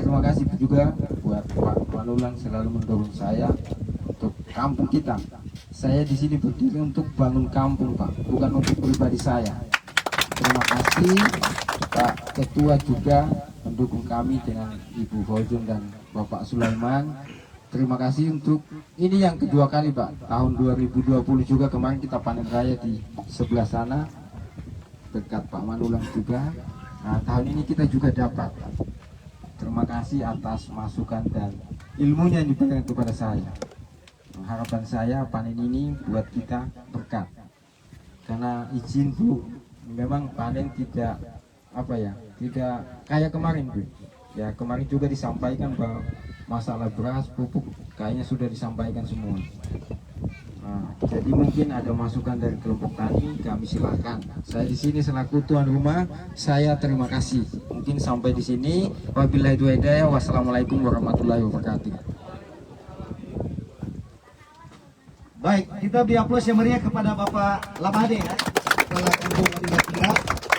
terima kasih juga buat Pak Manulang selalu mendorong saya untuk kampung kita. Saya di sini berdiri untuk bangun kampung, Pak, bukan untuk pribadi saya. Terima kasih Pak Ketua juga mendukung kami dengan Ibu Fauzun dan Bapak Sulaiman. Terima kasih untuk ini yang kedua kali, Pak. Tahun 2020 juga kemarin kita panen raya di sebelah sana dekat Pak Manulang juga. Nah, tahun ini kita juga dapat. Terima kasih atas masukan dan ilmunya yang diberikan kepada saya. Harapan saya panen ini buat kita berkat. Karena izin Bu, memang panen tidak tidak kayak kemarin Bu. Ya kemarin juga disampaikan bahwa masalah beras, pupuk kayaknya sudah disampaikan semua. Nah, jadi mungkin ada masukan dari kelompok tani, kami silakan. Saya di sini selaku tuan rumah, saya terima kasih. Mungkin sampai di sini. Wabillahi taufiq, wassalamualaikum warahmatullahi wabarakatuh. Baik, kita beri aplaus yang meriah kepada Bapak Lamade ya, Kepala Kampung Wadidapira.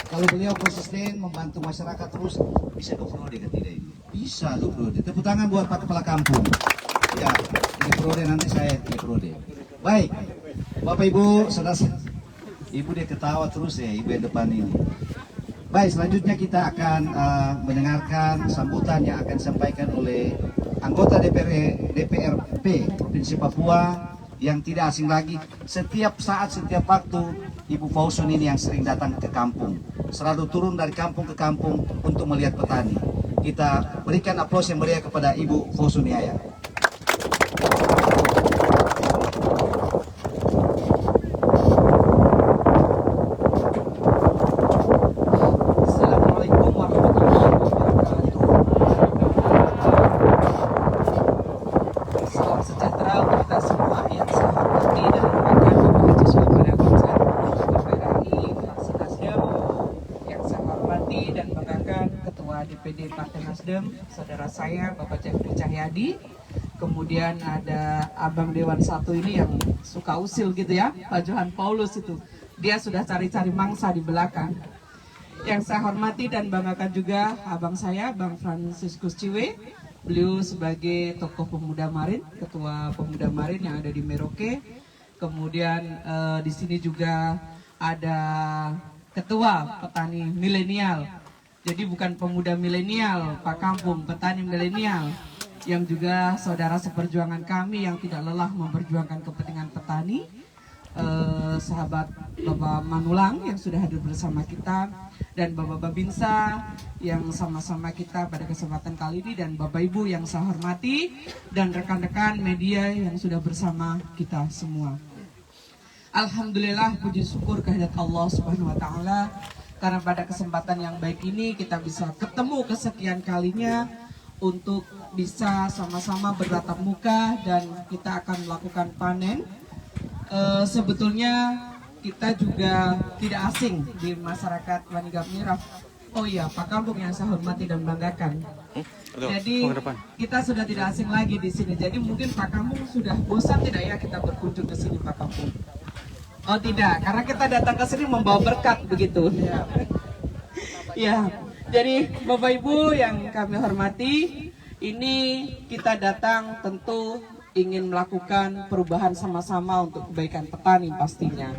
Kalau beliau konsisten membantu masyarakat terus, bisa 20 ke tidak ini? Bisa 20. Tepuk tangan buat Pak Kepala Kampung. Ya, di periode nanti saya di periode. Baik, Bapak Ibu, saudara, Ibu dia ketawa terus ya, Ibu yang depan ini. Baik, selanjutnya kita akan mendengarkan sambutan yang akan disampaikan oleh anggota DPRP Provinsi Papua yang tidak asing lagi. Setiap saat, setiap waktu Ibu Fauzun ini yang sering datang ke kampung, selalu turun dari kampung ke kampung untuk melihat petani. Kita berikan aplaus yang meriah kepada Ibu Fauzun Yaya. DPD Partai Nasdem, saudara saya Bapak Jeffrey Cahyadi, kemudian ada Abang Dewan 1 ini yang suka usil gitu ya, Pak Johan Paulus itu, dia sudah cari-cari mangsa di belakang. Yang saya hormati dan banggakan juga abang saya, Bang Franciscus Ciwe, beliau sebagai tokoh pemuda Marin, ketua pemuda Marin yang ada di Merauke. Kemudian di sini juga ada ketua petani milenial. Jadi bukan pemuda milenial, Pak Kampung, petani milenial, yang juga saudara seperjuangan kami yang tidak lelah memperjuangkan kepentingan petani, sahabat Bapak Manulang yang sudah hadir bersama kita, dan Bapak Babinsa yang sama-sama kita pada kesempatan kali ini, dan Bapak Ibu yang saya hormati, dan rekan-rekan media yang sudah bersama kita semua. Alhamdulillah, puji syukur kehadirat Allah Subhanahu wa Ta'ala. Karena pada kesempatan yang baik ini kita bisa ketemu kesekian kalinya untuk bisa sama-sama bertatap muka dan kita akan melakukan panen. Sebetulnya kita juga tidak asing di masyarakat Wanigap-Miraf. Oh iya, Pak Kampung yang saya hormati dan banggakan. Jadi kita sudah tidak asing lagi di sini. Jadi mungkin Pak Kampung sudah bosan tidak ya kita berkunjung ke sini, Pak Kampung? Oh tidak, karena kita datang ke sini membawa berkat begitu. Ya, jadi Bapak Ibu yang kami hormati, ini kita datang tentu ingin melakukan perubahan sama-sama untuk kebaikan petani pastinya.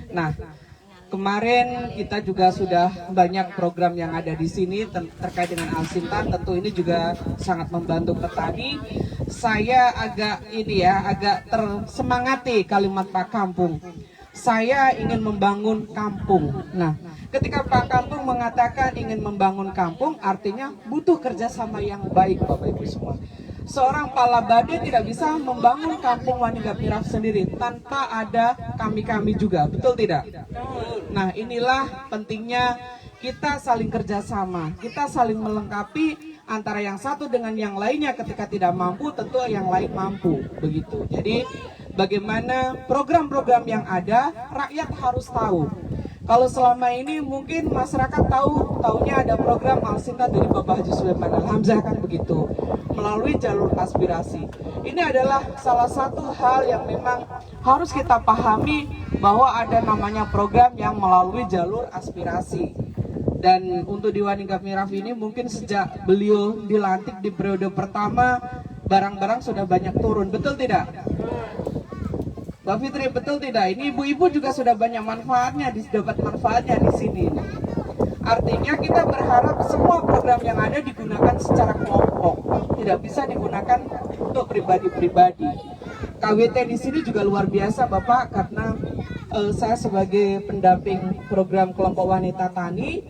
Nah, kemarin kita juga sudah banyak program yang ada di sini terkait dengan Al-Sintan, tentu ini juga sangat membantu petani. Saya agak tersemangati kalimat Pak Kampung. Saya ingin membangun kampung. Nah, ketika Pak Kampung mengatakan ingin membangun kampung, artinya butuh kerjasama yang baik, Bapak Ibu semua. Seorang Palabade tidak bisa membangun kampung Wanigap-Miraf sendiri tanpa ada kami-kami juga, betul tidak? Nah, inilah pentingnya kita saling kerjasama, kita saling melengkapi antara yang satu dengan yang lainnya. Ketika tidak mampu, tentu yang lain mampu, begitu. Jadi bagaimana program-program yang ada, rakyat harus tahu. Kalau selama ini mungkin masyarakat taunya ada program Al-Sintan dari Bapak Haji Sulaiman Al-Hamzah kan begitu, melalui jalur aspirasi. Ini adalah salah satu hal yang memang harus kita pahami, bahwa ada namanya program yang melalui jalur aspirasi. Dan untuk di Wanigap Miraf ini mungkin sejak beliau dilantik di periode pertama, barang-barang sudah banyak turun, betul tidak? Mbak Fitri, betul tidak? Ini ibu-ibu juga sudah banyak manfaatnya, dapat manfaatnya di sini. Artinya kita berharap semua program yang ada digunakan secara kelompok, tidak bisa digunakan untuk pribadi-pribadi. KWT di sini juga luar biasa Bapak, karena saya sebagai pendamping program kelompok wanita tani,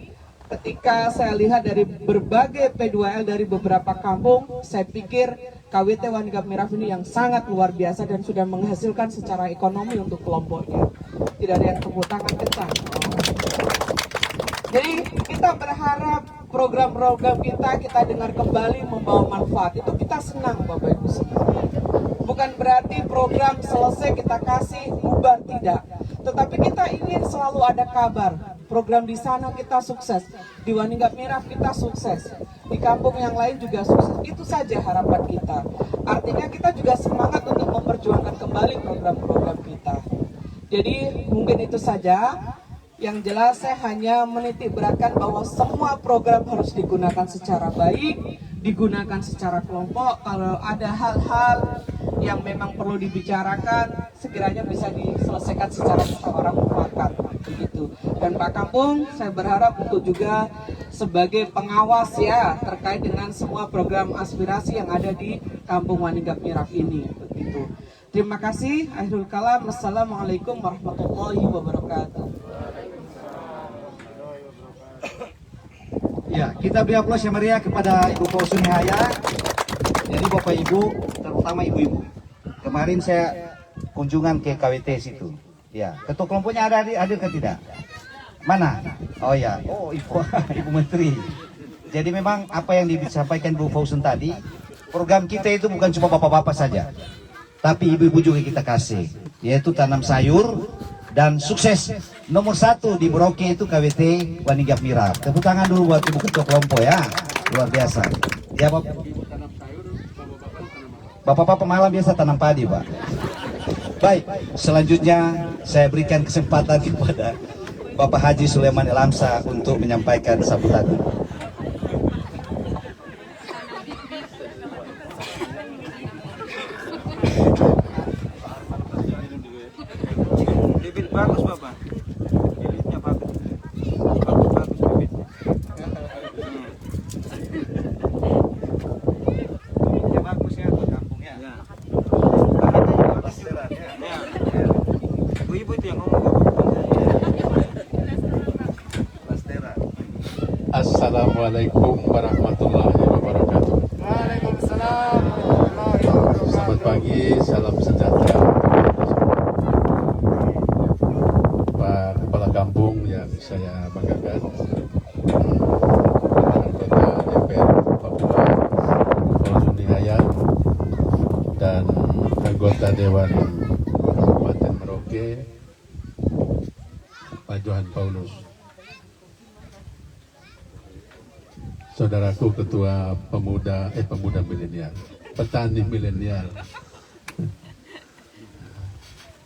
ketika saya lihat dari berbagai P2L dari beberapa kampung, saya pikir KWT Wanigap Miraf ini yang sangat luar biasa dan sudah menghasilkan secara ekonomi untuk kelompoknya. Tidak ada yang tepuk tangan kencang. Jadi kita berharap program-program kita dengar kembali membawa manfaat. Itu kita senang Bapak Ibu semua. Bukan berarti program selesai kita kasih ubah, tidak. Tetapi kita ingin selalu ada kabar. Program di sana kita sukses, di Wanigap Miraf kita sukses, di kampung yang lain juga sukses. Itu saja harapan kita. Artinya kita juga semangat untuk memperjuangkan kembali program-program kita. Jadi mungkin itu saja. Yang jelas saya hanya menitik beratkan bahwa semua program harus digunakan secara baik, digunakan secara kelompok. Kalau ada hal-hal yang memang perlu dibicarakan, sekiranya bisa diselesaikan secara musyawarah mufakat, begitu. Dan Pak Kampung, saya berharap untuk juga sebagai pengawas ya terkait dengan semua program aspirasi yang ada di Kampung Wanigap Miraf ini, begitu. Terima kasih. Akhirul kalam. Wassalamualaikum warahmatullahi wabarakatuh. Ya, kita beri aplaus yang meriah kepada Ibu Fauzuni Haya. Jadi Bapak Ibu, terutama ibu-ibu. Kemarin saya kunjungan ke KWT situ. Ya, ketua kelompoknya ada hadir ke tidak? Mana? Oh ya, oh Ibu, Ibu Menteri. Jadi memang apa yang disampaikan Bu Fauzun tadi, program kita itu bukan cuma bapak-bapak saja, tapi ibu-ibu juga kita kasih, yaitu tanam sayur. Dan sukses nomor 1 di Merauke itu KWT Wanigap Miraf. Tepuk tangan dulu buat ibu ketua kelompok ya, luar biasa. Ya bapak-bapak pemalam biasa tanam padi Pak. Baik, selanjutnya saya berikan kesempatan kepada Bapak Haji Sulaiman Elamsa untuk menyampaikan sambutan. Bagus Bapak, bibitnya bagus, bagus bibit. Bibitnya bagus ya buat kampung ya. Ya. Ibu-ibu itu yang ngomong. Assalamualaikum warahmatullahi wabarakatuh. Waalaikumsalam warahmatullahi wabarakatuh. Selamat pagi, salam sejahtera. Pak Kepala Kampung yang saya banggakan, anggota DPR Papua Fauzuni Haya, dan anggota Dewan Kabupaten Merauke Pak Johan Paulus, saudaraku ketua pemuda milenial, petani milenial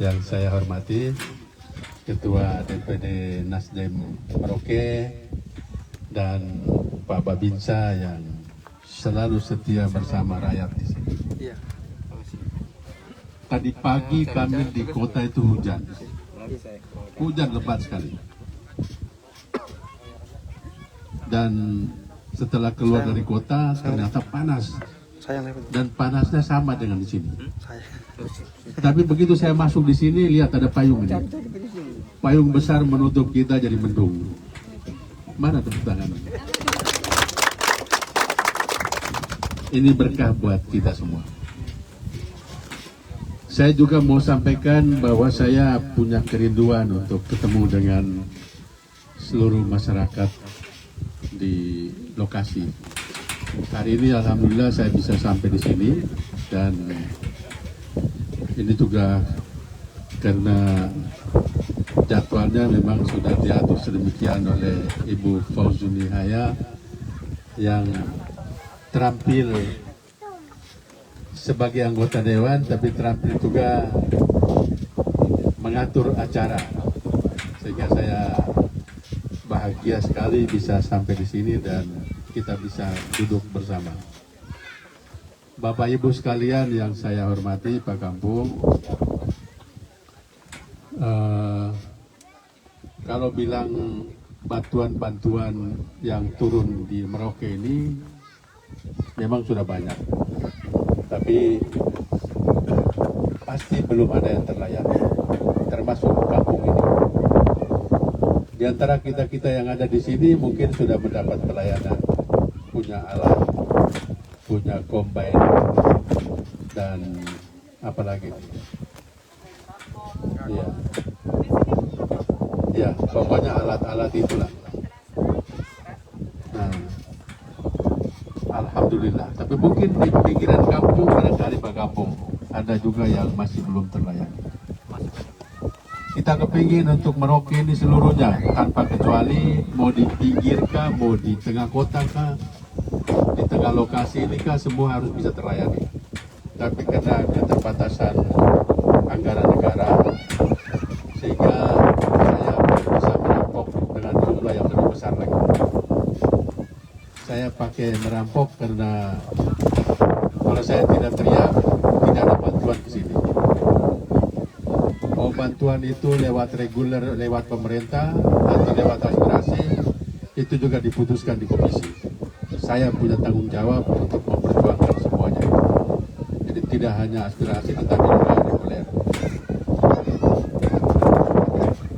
yang saya hormati, Ketua DPD Nasdem Merauke, dan Pak Babinsa yang selalu setia bersama rakyat di sini. Tadi pagi kami di kota itu hujan lebat sekali. Dan setelah keluar dari kota ternyata panas. Dan panasnya sama dengan di sini. Tapi begitu saya masuk di sini, lihat ada payung ini. Payung besar menutup kita jadi mendung. Mana tepuk tangan? Ini berkah buat kita semua. Saya juga mau sampaikan bahwa saya punya kerinduan untuk ketemu dengan seluruh masyarakat di lokasi. Hari ini alhamdulillah saya bisa sampai di sini, dan ini juga karena jadwalnya memang sudah diatur sedemikian oleh Ibu Fauzuni Haya yang terampil sebagai anggota dewan, tapi terampil juga mengatur acara, sehingga saya bahagia bahagia sekali bisa sampai di sini dan kita bisa duduk bersama. Bapak Ibu sekalian yang saya hormati, Pak Kampung, kalau bilang bantuan-bantuan yang turun di Merauke ini memang sudah banyak, tapi pasti belum ada yang terlayani, termasuk kampung ini. Di antara kita-kita yang ada di sini mungkin sudah mendapat pelayanan, punya alat, punya combine, dan apalagi. Ya, ya, pokoknya alat-alat itulah. Nah, alhamdulillah. Tapi mungkin di pinggiran kampung, barangkali Pak Kampung, ada juga yang masih belum terlayani. Kita kepingin untuk Merauke ini seluruhnya, tanpa kecuali mau di pinggir kah, mau di tengah kota kah, di tengah lokasi ini kah, semua harus bisa terlayani. Tapi karena keterbatasan anggaran negara, sehingga saya bisa merampok dengan jumlah yang lebih besar lagi. Saya pakai merampok karena kalau saya tidak teriak, tidak ada bantuan ke sini. Mau bantuan itu lewat reguler, lewat pemerintah, atau lewat aspirasi, itu juga diputuskan di komisi. Saya punya tanggung jawab untuk memperjuangkan semuanya. Jadi tidak hanya aspirasi, tetapi juga reguler.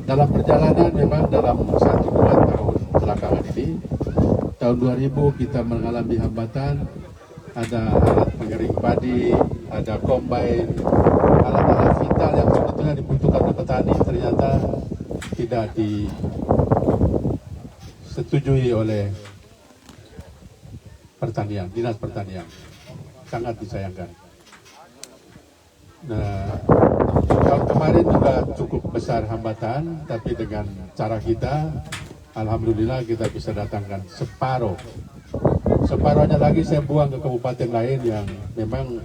Dalam perjalanan memang dalam 1-2 tahun belakangan ini, tahun 2000 kita mengalami hambatan, ada alat pengering padi, ada combine, alat-alat vital yang sebetulnya dibutuhkan oleh petani ternyata tidak disetujui oleh pertanian, dinas pertanian. Sangat disayangkan. Nah, tahun kemarin juga cukup besar hambatan, tapi dengan cara kita, alhamdulillah kita bisa datangkan separohnya lagi saya buang ke kabupaten lain yang memang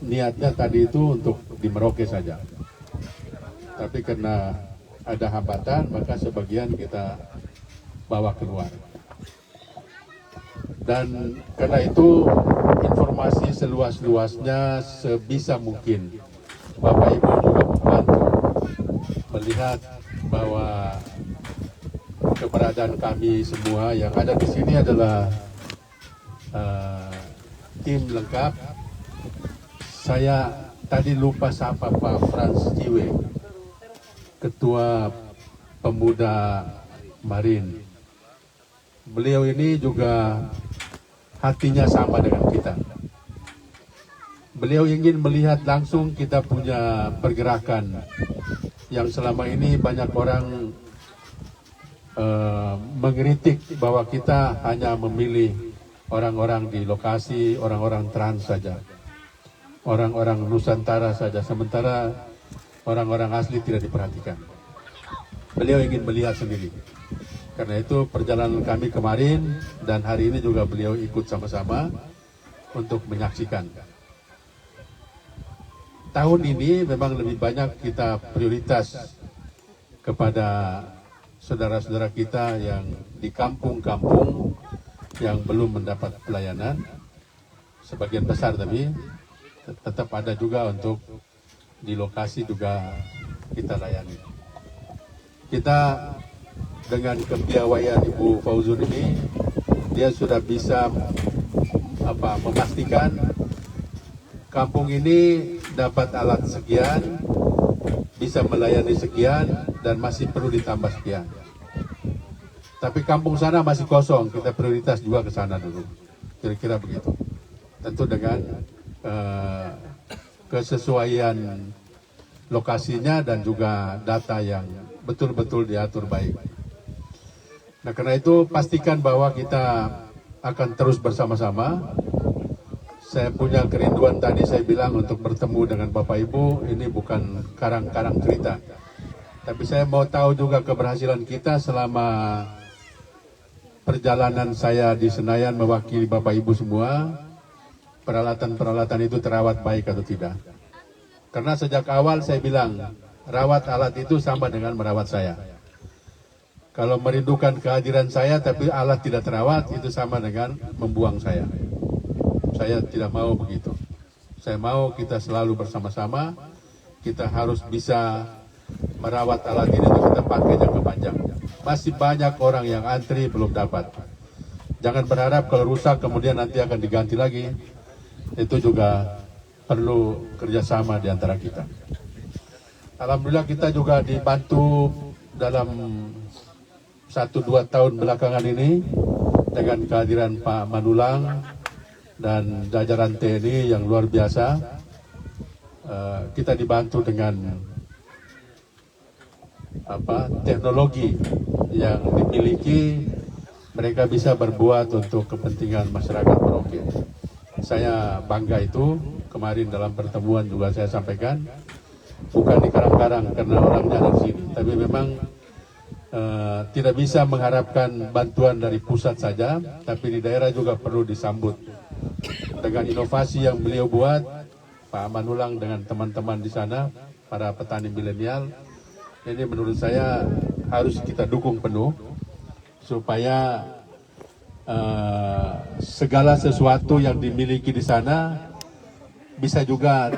niatnya tadi itu untuk di Merauke saja. Tapi karena ada hambatan, maka sebagian kita bawa keluar. Dan karena itu informasi seluas-luasnya sebisa mungkin Bapak Ibu juga membantu melihat bahwa keberadaan kami semua yang ada di sini adalah tim lengkap. Saya tadi lupa sapa Pak Frans Jiwe, Ketua Pemuda Marin. Beliau ini juga hatinya sama dengan kita. Beliau ingin melihat langsung kita punya pergerakan yang selama ini banyak orang mengkritik bahwa kita hanya memilih orang-orang di lokasi, orang-orang trans saja, orang-orang Nusantara saja, sementara orang-orang asli tidak diperhatikan. Beliau ingin melihat sendiri. Karena itu perjalanan kami kemarin dan hari ini juga beliau ikut sama-sama untuk menyaksikan. Tahun ini memang lebih banyak kita prioritas kepada saudara-saudara kita yang di kampung-kampung yang belum mendapat pelayanan, sebagian besar, tapi tetap ada juga untuk di lokasi juga kita layani. Kita dengan kepiawaian Ibu Fauzun ini, dia sudah bisa memastikan kampung ini dapat alat sekian, bisa melayani sekian, dan masih perlu ditambah sekian. Tapi kampung sana masih kosong, kita prioritas juga ke sana dulu. Kira-kira begitu. Tentu dengan kesesuaian lokasinya dan juga data yang betul-betul diatur baik. Nah, karena itu pastikan bahwa kita akan terus bersama-sama. Saya punya kerinduan tadi saya bilang untuk bertemu dengan Bapak Ibu, ini bukan karang-karang cerita. Tapi saya mau tahu juga keberhasilan kita selama perjalanan saya di Senayan mewakili Bapak Ibu semua, peralatan-peralatan itu terawat baik atau tidak. Karena sejak awal saya bilang, rawat alat itu sama dengan merawat saya. Kalau merindukan kehadiran saya tapi alat tidak terawat, itu sama dengan membuang saya. Saya tidak mau begitu. Saya mau kita selalu bersama-sama. Kita harus bisa merawat alat ini untuk kita pakai jangka panjang. Masih banyak orang yang antri belum dapat. Jangan berharap kalau rusak kemudian nanti akan diganti lagi. Itu juga perlu kerjasama di antara kita. Alhamdulillah kita juga dibantu dalam 1-2 tahun belakangan ini dengan kehadiran Pak Manulang dan jajaran TNI yang luar biasa. Kita dibantu dengan teknologi yang dimiliki, mereka bisa berbuat untuk kepentingan masyarakat Merauke. Saya bangga itu. Kemarin dalam pertemuan juga saya sampaikan, bukan di Karang-Karang karena orangnya ada di sini, tapi memang tidak bisa mengharapkan bantuan dari pusat saja, tapi di daerah juga perlu disambut dengan inovasi yang beliau buat. Pak Manulang dengan teman-teman di sana, para petani milenial, ini menurut saya harus kita dukung penuh supaya segala sesuatu yang dimiliki di sana bisa juga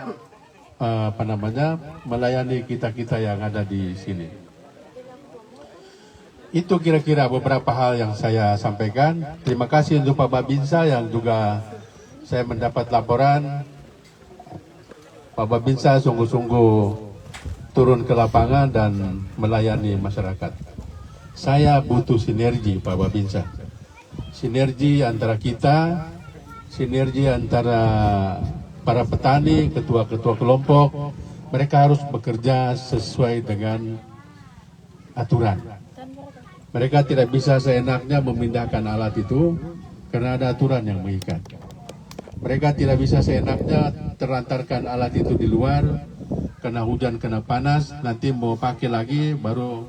melayani kita-kita yang ada di sini. Itu kira-kira beberapa hal yang saya sampaikan. Terima kasih untuk Pak Babinsa yang juga saya mendapat laporan. Pak Babinsa sungguh-sungguh turun ke lapangan dan melayani masyarakat. Saya butuh sinergi Pak Babinsa. Sinergi antara kita, sinergi antara para petani, ketua-ketua kelompok. Mereka harus bekerja sesuai dengan aturan. Mereka tidak bisa seenaknya memindahkan alat itu karena ada aturan yang mengikat. Mereka tidak bisa seenaknya terlantarkan alat itu di luar, kena hujan, kena panas, nanti mau pakai lagi baru,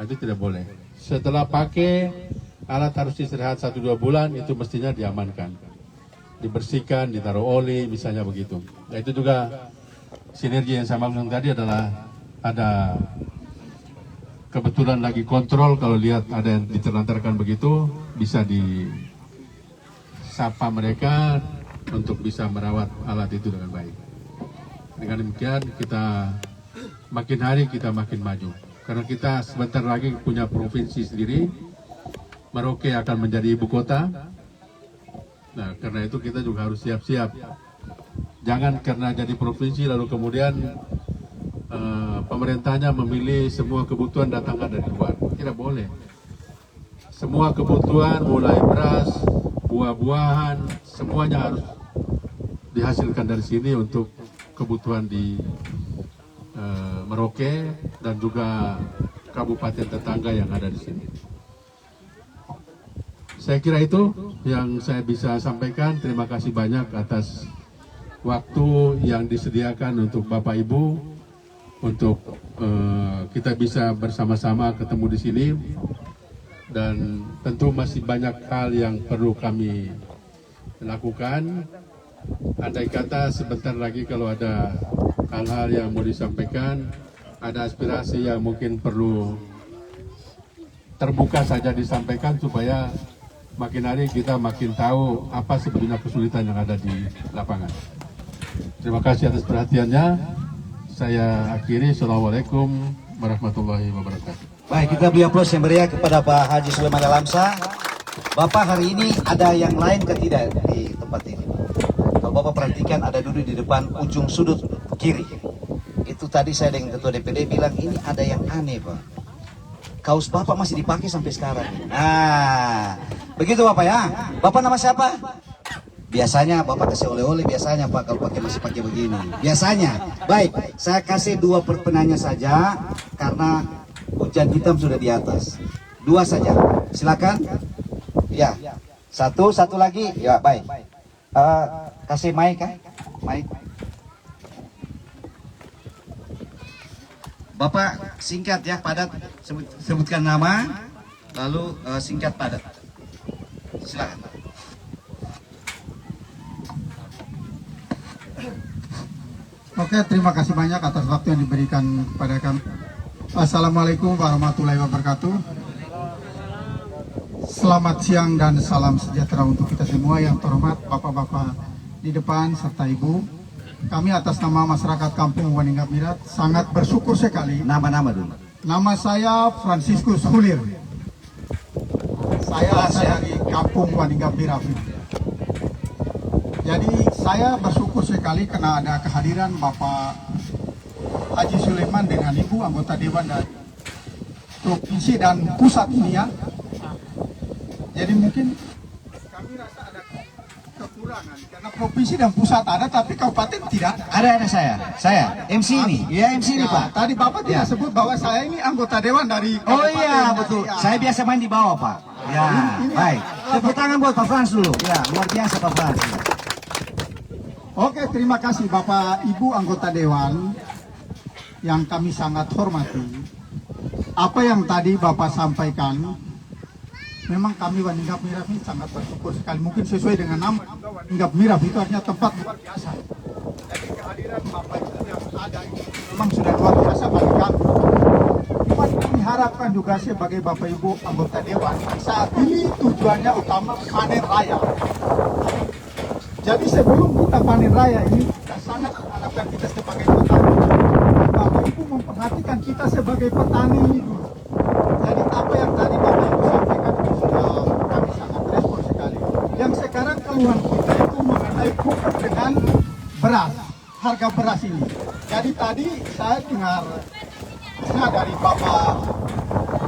itu tidak boleh. Setelah pakai, alat harus istirahat 1-2 bulan, itu mestinya diamankan. Dibersihkan, ditaruh oli, misalnya begitu. Nah, itu juga sinergi yang saya maksud tadi adalah ada kebetulan lagi kontrol, kalau lihat ada yang diterlantarkan begitu, bisa disapa mereka untuk bisa merawat alat itu dengan baik. Dengan demikian kita makin hari kita makin maju. Karena kita sebentar lagi punya provinsi sendiri, Merauke akan menjadi ibu kota. Nah, karena itu kita juga harus siap-siap. Jangan karena jadi provinsi lalu kemudian pemerintahnya memilih semua kebutuhan datangkan dari luar. Tidak boleh. Semua kebutuhan mulai beras, buah-buahan, semuanya harus dihasilkan dari sini untuk kebutuhan di Merauke dan juga kabupaten tetangga yang ada di sini. Saya kira itu yang saya bisa sampaikan. Terima kasih banyak atas waktu yang disediakan untuk Bapak Ibu untuk kita bisa bersama-sama ketemu di sini, dan tentu masih banyak hal yang perlu kami lakukan. Andai kata sebentar lagi kalau ada hal-hal yang mau disampaikan, ada aspirasi yang mungkin perlu terbuka saja disampaikan supaya makin hari kita makin tahu apa sebenarnya kesulitan yang ada di lapangan. Terima kasih atas perhatiannya. Saya akhiri. Assalamualaikum warahmatullahi wabarakatuh. Baik, kita beri aplaus yang meriah kepada Pak Haji Sulaiman Alamsa. Bapak hari ini ada yang lain ke tidak di tempat ini? Kalau Bapak perhatikan ada duduk di depan ujung sudut kiri. Itu tadi saya dengan Ketua DPD bilang ini ada yang aneh Pak. Kaos Bapak masih dipakai sampai sekarang. Nah, begitu Bapak ya. Bapak nama siapa? Biasanya Bapak kasih oleh-oleh biasanya Pak kalau masih pakai begini. Biasanya. Baik, saya kasih 2 penanya saja karena hujan hitam sudah di atas. 2 saja. Silakan. Ya. Satu lagi. Ya, baik. Kasih mic kan? Mic. Bapak singkat ya, padat. Sebutkan nama, lalu singkat padat. Silakan. Oke, terima kasih banyak atas waktu yang diberikan kepada kami. Assalamualaikum warahmatullahi wabarakatuh. Selamat siang dan salam sejahtera untuk kita semua yang terhormat Bapak-Bapak di depan serta Ibu. Kami atas nama masyarakat Kampung Waningap Mirat sangat bersyukur sekali. Nama-nama dulu. Nama saya Franciscus Hulir. Saya asal dari Kampung Waningap Mirat. Jadi saya bersyukur sekali karena ada kehadiran Bapak Haji Sulaiman dengan Ibu anggota Dewan dari Provinsi dan Pusat ini ya. Jadi mungkin kami rasa ada kekurangan karena provinsi dan pusat ada tapi kabupaten tidak. Ada saya MC ini. Ya MC ini Pak. Tadi Bapak tidak sebut bahwa saya ini anggota dewan dari Oh kabupaten. iya betul. Ya. Saya biasa main di bawah Pak. Ya baik. Tepuk tangan buat Pak Frans dulu. Ya luar biasa Pak Frans. Oke, terima kasih Bapak Ibu anggota dewan yang kami sangat hormati. Apa yang tadi Bapak sampaikan, memang kami Waningap Mirat ini sangat bersyukur sekali. Mungkin sesuai dengan nama juga Waningap Mirat itu artinya tempat luar biasa. Jadi kehadiran Bapak Ibu yang ada ini memang sudah luar biasa bagi kami. Cuma kami harapkan juga sebagai Bapak Ibu anggota dewan saat ini tujuannya utama panen raya. Jadi sebelum kita panen raya ini kita sangat mengharapkan kita sebagai petani. Bapak Ibu memperhatikan kita sebagai petani ini dulu. Jadi apa yang tadi Bapak Ibu sampaikan itu sudah kami sangat respon sekali. Yang sekarang keluhan kita itu mengenai pupuk dengan beras, harga beras ini. Jadi tadi saya dengar dari Bapak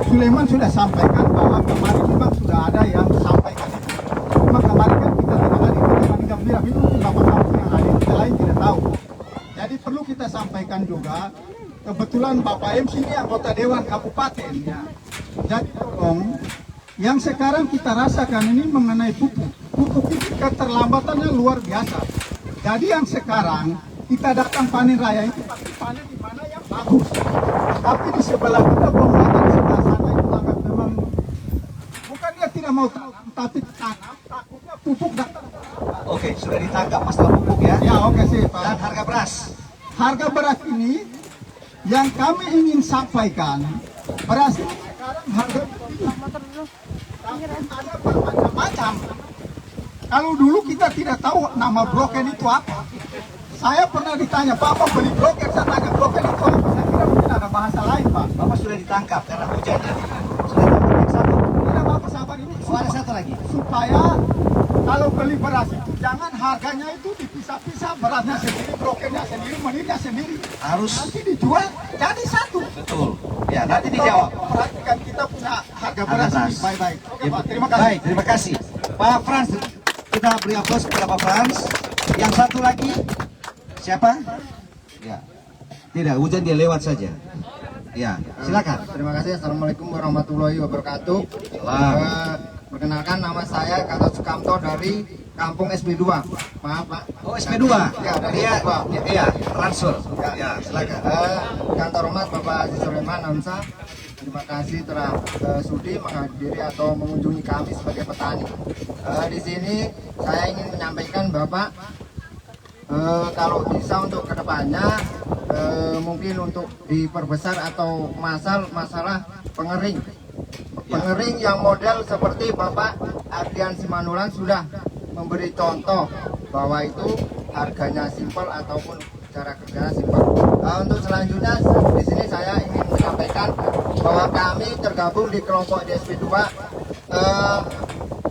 Sulaiman sudah sampaikan bahwa kemarin memang sudah ada yang sampaikan itu. Cuma kemarin kan kita tidak hadir, kita Waningap Mirat itu mungkin Bapak kampung yang hadir, kita lain tidak tahu. Jadi perlu kita sampaikan juga, kebetulan Bapak MC ini anggota Dewan Kabupaten. Ya. Jadi tolong, yang sekarang kita rasakan ini mengenai pupuk. Pupuk itu keterlambatannya luar biasa. Jadi yang sekarang kita datang panen raya itu pasti panen di mana yang bagus. Tapi di sebelah kita pemerintah di sebelah sana itu agak memang bukan dia tidak mau tanam, tapi tanam takutnya pupuk datang. Oke sudah ditangkap masalah pupuk ya. Ya oke sih Pak. Dan harga beras. Harga beras ini yang kami ingin sampaikan, beras ini sekarang harga ada bermacam-macam. Kalau dulu kita tidak tahu nama broken itu apa. Saya pernah ditanya, Bapak beli broken, saya tanya broken itu apa? Saya kira mungkin ada bahasa lain Pak. Bapak sudah ditangkap karena hujan tadi. Sudah ditangkap yang satu. Tidak Bapak sabar ini. Oh, ada satu lagi. Supaya kalau beli beras itu jangan harganya itu dipisah-pisah, berasnya sendiri, brokennya sendiri, menirnya sendiri. Harus Nanti dijual jadi satu. betul. Ya nanti dijawab. Perhatikan kita punya harga Harga beras beras. ini. Baik-baik. Oke Ya, Pak, terima kasih. Baik, terima kasih. Pak Frans, kita beri aplaus kepada Pak Frans. Yang satu lagi, siapa? Ya. Tidak, hujan dia lewat saja. Ya, silakan. Terima kasih. Assalamualaikum warahmatullahi wabarakatuh. Salam. Perkenalkan nama saya Gatot Sukamto dari Kampung SP2. Maaf Pak. Oh, SP2. Ya, dari Iya, SP2. iya, transfer. Ya, silakan. Kantor Hormat Bapak Haji Sulaiman Hamzah. Terima kasih telah sudi menghadiri atau mengunjungi kami sebagai petani. Di sini saya ingin menyampaikan Bapak kalau bisa untuk kedepannya mungkin untuk diperbesar atau masalah pengering yang model seperti Bapak Ardian Simanulan sudah memberi contoh bahwa itu harganya simpel ataupun cara kerjanya simpel. Untuk selanjutnya di sini saya ingin menyampaikan bahwa kami tergabung di kelompok DSP2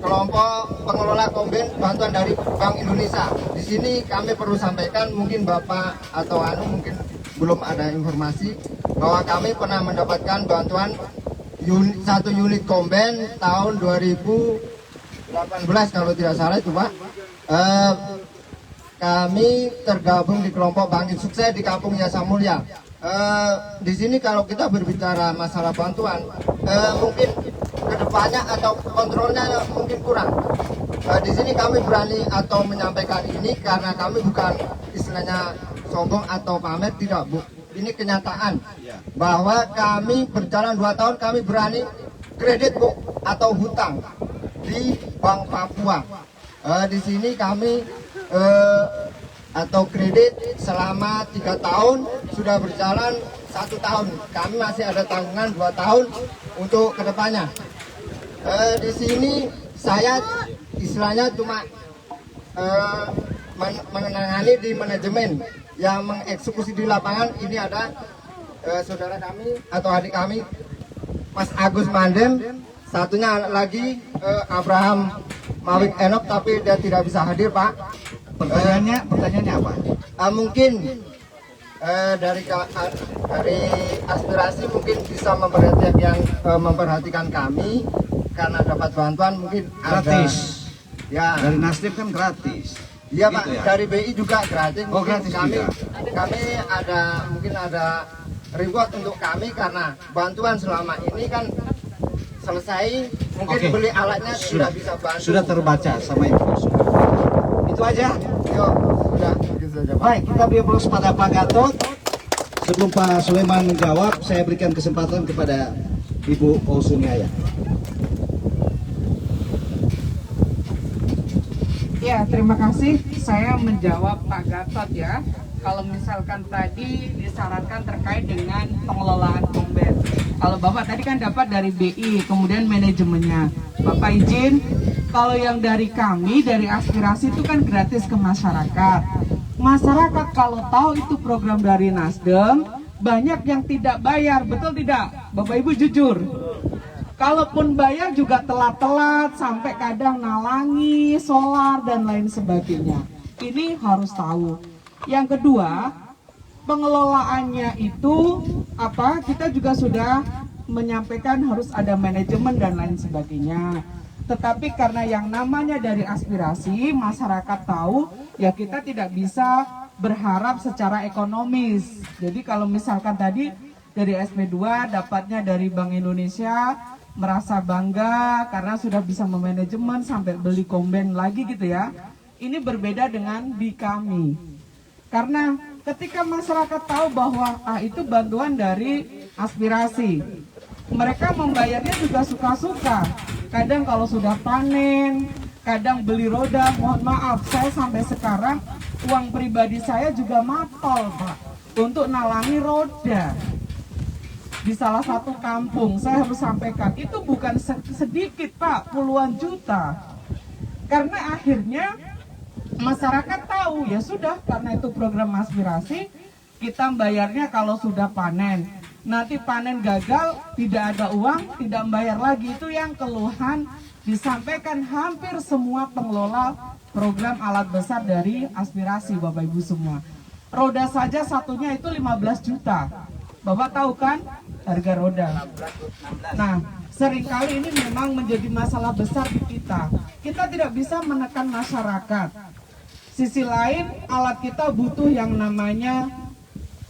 kelompok pengelola komben bantuan dari Bank Indonesia. Di sini kami perlu sampaikan, mungkin Bapak atau mungkin belum ada informasi bahwa kami pernah mendapatkan bantuan satu unit komben tahun 2018 kalau tidak salah itu Pak. Kami tergabung di kelompok Bangkit Sukses di Kampung Yasa Mulia. Di sini kalau kita berbicara masalah bantuan, mungkin kedepannya atau kontrolnya mungkin kurang. Di sini kami berani atau menyampaikan ini karena kami bukan istilahnya sombong atau pamer, tidak Bu. Ini kenyataan bahwa kami berjalan 2 tahun kami berani kredit Bu atau hutang di Bank Papua. Di sini kami atau kredit selama 3 tahun sudah berjalan 1 tahun. Kami masih ada tanggungan 2 tahun untuk kedepannya. Di sini saya istilahnya cuma menangani di manajemen, yang mengeksekusi di lapangan ini ada saudara kami atau adik kami Mas Agus Mandem, satunya lagi Abraham Mawik Enok, tapi dia tidak bisa hadir Pak. Pertanyaannya apa? Mungkin dari aspirasi mungkin bisa memperhatikan kami karena dapat bantuan mungkin Gratis. Ya, Dari Nasdem kan gratis. iya Gitu Pak, ya? dari BI juga gratis. Oh, Mungkin gratis kami, juga. kami mungkin ada reward untuk kami karena bantuan selama ini kan selesai. Mungkin Oke. beli alatnya sudah bisa bantu. Sudah terbaca sama Ibu. Itu aja. Yo, sudah begitu saja Pak. Baik, kita beri aplaus pada Pak Gatot. Sebelum Pak Sulaiman menjawab, saya berikan kesempatan kepada Ibu Osuniaya. Ya, terima kasih. Saya menjawab Pak Gatot ya. Kalau misalkan tadi disarankan terkait dengan pengelolaan komben. Kalau Bapak tadi kan dapat dari BI, kemudian manajemennya. Bapak izin, kalau yang dari kami, dari aspirasi itu kan gratis ke masyarakat. Masyarakat kalau tahu itu program dari Nasdem, banyak yang tidak bayar, betul tidak? Bapak Ibu jujur. Kalaupun bayar juga telat-telat, sampai kadang nalangi, solar, dan lain sebagainya. Ini harus tahu. Yang kedua, pengelolaannya itu kita juga sudah menyampaikan harus ada manajemen dan lain sebagainya. Tetapi karena yang namanya dari aspirasi, masyarakat tahu, ya kita tidak bisa berharap secara ekonomis. Jadi kalau misalkan tadi dari SP2 dapatnya dari Bank Indonesia, merasa bangga karena sudah bisa memanajemen sampai beli komben lagi gitu ya. Ini berbeda dengan di kami. Karena ketika masyarakat tahu bahwa itu bantuan dari aspirasi, mereka membayarnya juga suka-suka. Kadang kalau sudah panen, kadang beli roda, mohon maaf, saya sampai sekarang uang pribadi saya juga mapol Pak, untuk nalangi roda. Di salah satu kampung, saya harus sampaikan, itu bukan sedikit Pak, puluhan juta. Karena akhirnya masyarakat tahu, ya sudah, karena itu program aspirasi, kita bayarnya kalau sudah panen. Nanti panen gagal, tidak ada uang, tidak bayar lagi. Itu yang keluhan disampaikan hampir semua pengelola program alat besar dari aspirasi Bapak Ibu semua. Roda saja satunya itu 15 juta. Bapak tahu kan harga roda? Nah, seringkali ini memang menjadi masalah besar di kita. Kita tidak bisa menekan masyarakat. Sisi lain, alat kita butuh yang namanya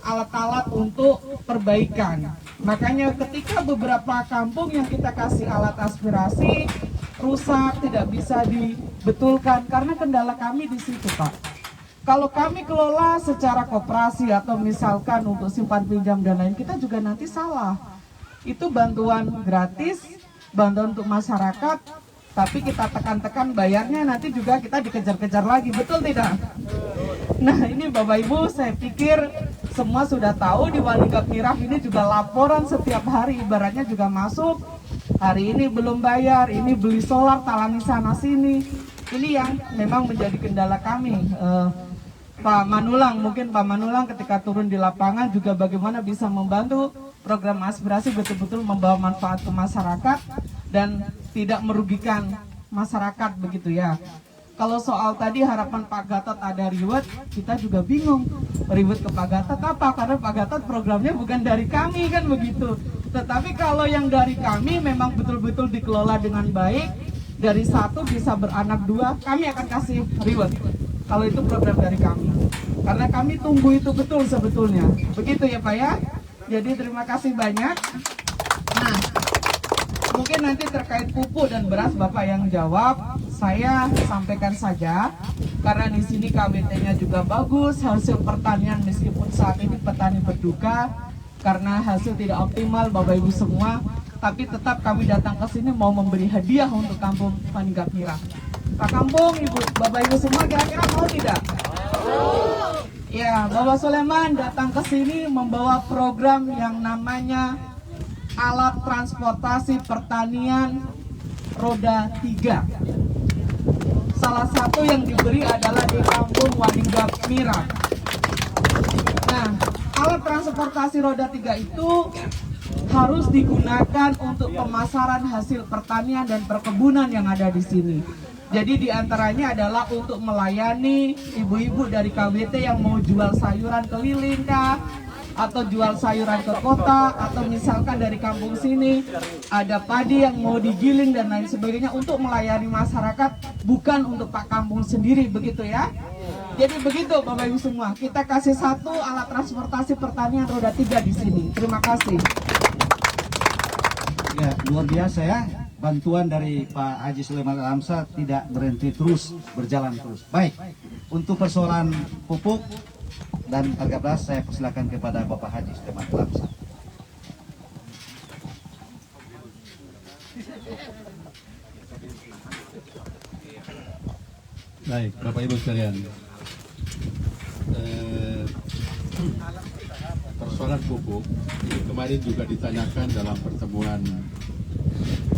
alat-alat untuk perbaikan. Makanya ketika beberapa kampung yang kita kasih alat aspirasi rusak, tidak bisa dibetulkan karena kendala kami di situ, Pak. Kalau kami kelola secara koperasi atau misalkan untuk simpan pinjam dan lain, kita juga nanti salah. Itu bantuan gratis, bantuan untuk masyarakat, tapi kita tekan-tekan bayarnya nanti juga kita dikejar-kejar lagi, betul tidak? Nah ini Bapak Ibu, saya pikir semua sudah tahu di Walika Kiraf ini juga laporan setiap hari, ibaratnya juga masuk. Hari ini belum bayar, ini beli solar, talangi sana sini. Ini yang memang menjadi kendala kami. Pak Manulang, mungkin Pak Manulang ketika turun di lapangan juga bagaimana bisa membantu program aspirasi betul-betul membawa manfaat ke masyarakat dan tidak merugikan masyarakat begitu ya. Kalau soal tadi harapan Pak Gatot ada reward, kita juga bingung. Reward ke Pak Gatot apa? Karena Pak Gatot programnya bukan dari kami kan begitu. Tetapi kalau yang dari kami memang betul-betul dikelola dengan baik, dari satu bisa beranak dua, kami akan kasih reward. Kalau itu program dari kami, karena kami tunggu itu betul sebetulnya, begitu ya Pak ya. Jadi terima kasih banyak. Nah, mungkin nanti terkait pupuk dan beras Bapak yang jawab, saya sampaikan saja. Karena di sini KBT-nya juga bagus, hasil pertanian meskipun saat ini petani berduka karena hasil tidak optimal Bapak Ibu semua, tapi tetap kami datang ke sini mau memberi hadiah untuk Kampung Walika Kiraf. Pak Kampung, Ibu, Bapak Ibu semua kira-kira mau tidak? Ya, Bapak Sulaiman datang ke sini membawa program yang namanya alat transportasi pertanian roda 3. Salah satu yang diberi adalah di kampung Waninggap Mirang. Nah, alat transportasi roda 3 itu harus digunakan untuk pemasaran hasil pertanian dan perkebunan yang ada di sini. Jadi diantaranya adalah untuk melayani ibu-ibu dari KWT yang mau jual sayuran keliling kah, atau jual sayuran ke kota, atau misalkan dari kampung sini ada padi yang mau digiling dan lain sebagainya, untuk melayani masyarakat, bukan untuk Pak Kampung sendiri, begitu ya. Jadi begitu Bapak Ibu semua, kita kasih satu alat transportasi pertanian roda 3 di sini. Terima kasih. Ya, luar biasa ya. Bantuan dari Pak Haji Sulaiman Alamsa tidak berhenti terus, berjalan terus. Baik, untuk persoalan pupuk dan harga beras saya persilakan kepada Bapak Haji Sulaiman Alamsa. Baik, Bapak Ibu sekalian, persoalan pupuk ini kemarin juga ditanyakan dalam pertemuan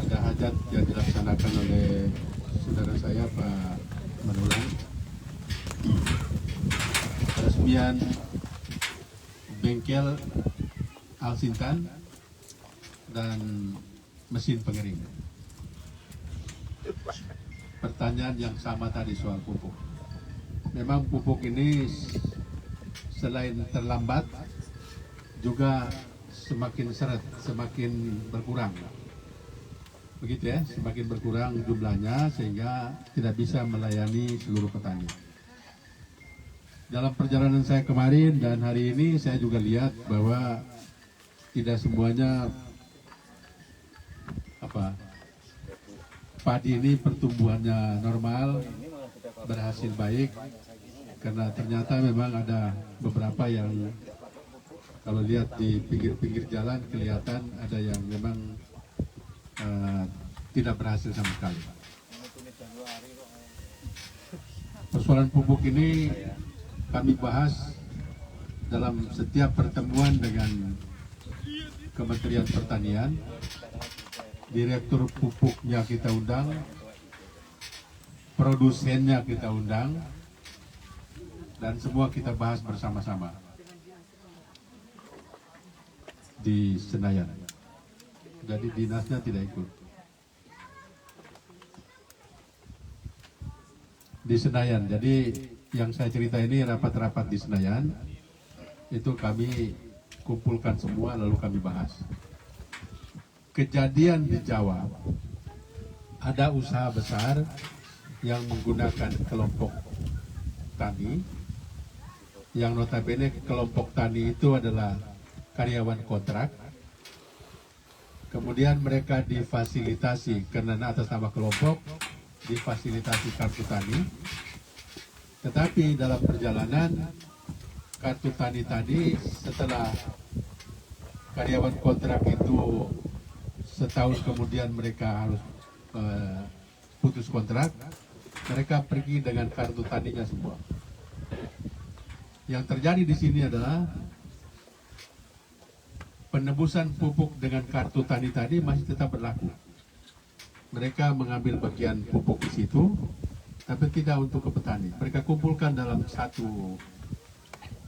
ada hajat yang dilaksanakan oleh saudara saya Pak Manulang, peresmian bengkel Al-Sintan dan mesin pengering. Pertanyaan yang sama tadi soal pupuk. Memang pupuk ini selain terlambat juga semakin seret, semakin berkurang. Begitu ya, semakin berkurang jumlahnya sehingga tidak bisa melayani seluruh petani. Dalam perjalanan saya kemarin dan hari ini saya juga lihat bahwa tidak semuanya padi ini pertumbuhannya normal, berhasil baik, karena ternyata memang ada beberapa yang kalau lihat di pinggir-pinggir jalan kelihatan ada yang memang tidak berhasil sama sekali. Persoalan pupuk ini kami bahas dalam setiap pertemuan dengan Kementerian Pertanian. Direktur pupuknya kita undang, produsennya kita undang, dan semua kita bahas bersama-sama di Senayan. Jadi dinasnya tidak ikut. Di Senayan, jadi yang saya cerita ini rapat-rapat di Senayan, itu kami kumpulkan semua lalu kami bahas. Kejadian di Jawa, ada usaha besar yang menggunakan kelompok tani, yang notabene kelompok tani itu adalah karyawan kontrak. Kemudian mereka difasilitasi karena atas nama kelompok, difasilitasi kartu tani. Tetapi dalam perjalanan kartu tani tadi, setelah karyawan kontrak itu setahun kemudian mereka harus putus kontrak, mereka pergi dengan kartu taninya semua. Yang terjadi di sini adalah penebusan pupuk dengan kartu tani tadi masih tetap berlaku. Mereka mengambil bagian pupuk di situ, tapi tidak untuk ke petani. Mereka kumpulkan dalam satu